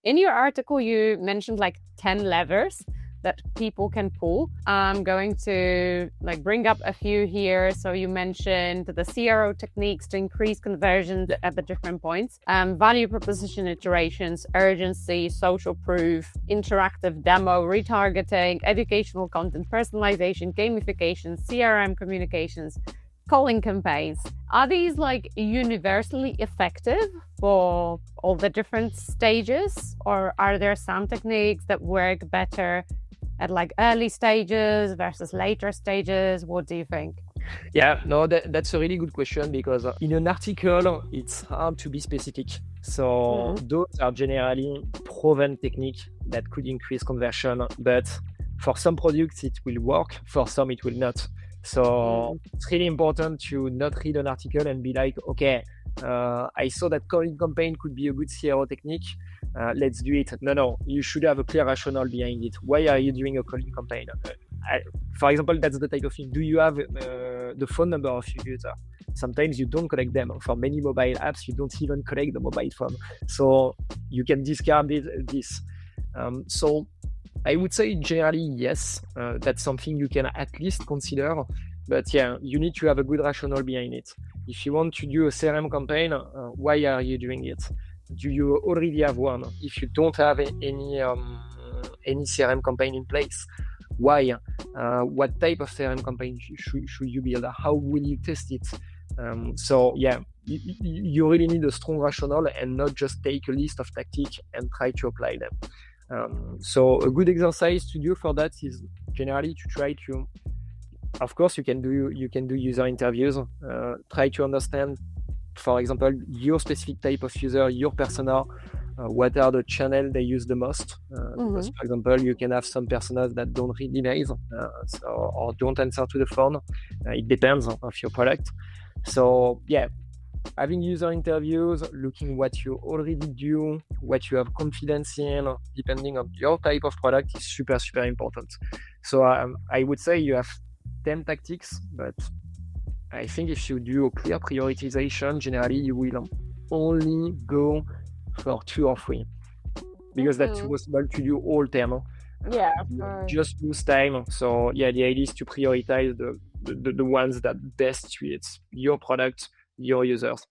In your article, you mentioned like 10 levers that people can pull. I'm going to bring up a few here. So you mentioned the CRO techniques to increase conversions at the different points, value proposition iterations, urgency, social proof, interactive demo, retargeting, educational content, personalization, gamification, CRM communications, calling campaigns. Are these universally effective for all the different stages, or are there some techniques that work better at early stages versus later stages? What do you think? Yeah, no, that's a really good question, because in an article, it's hard to be specific. So those are generally proven techniques that could increase conversion, but for some products it will work, for some it will not. So it's really important to not read an article and be like, okay, I saw that calling campaign could be a good CRO technique. Let's do it. No, you should have a clear rationale behind it. Why are you doing a calling campaign? For example, that's the type of thing. Do you have the phone number of your user? Sometimes you don't collect them. For many mobile apps, you don't even collect the mobile phone. So you can discard this. So I would say generally, yes, that's something you can at least consider. But yeah, you need to have a good rationale behind it. If you want to do a CRM campaign, why are you doing it? Do you already have one? If you don't have any CRM campaign in place, why? What type of CRM campaign should you build? How will you test it? So yeah, you really need a strong rationale and not just take a list of tactics and try to apply them. So a good exercise to do for that is generally to try to, of course, you can do user interviews. Try to understand, for example, your specific type of user, your persona. What are the channels they use the most? Because, for example, you can have some personas that don't read emails, or don't answer to the phone. It depends of your product. So yeah, having user interviews, looking what you already do, what you have confidence in, depending on your type of product, is super, super important. So I would say you have 10 tactics, but I think if you do a clear prioritization, generally you will only go for 2 or 3, because that's possible to do all 10. Yeah, just lose time. So yeah, the idea is to prioritize the ones that best suits your product, your users.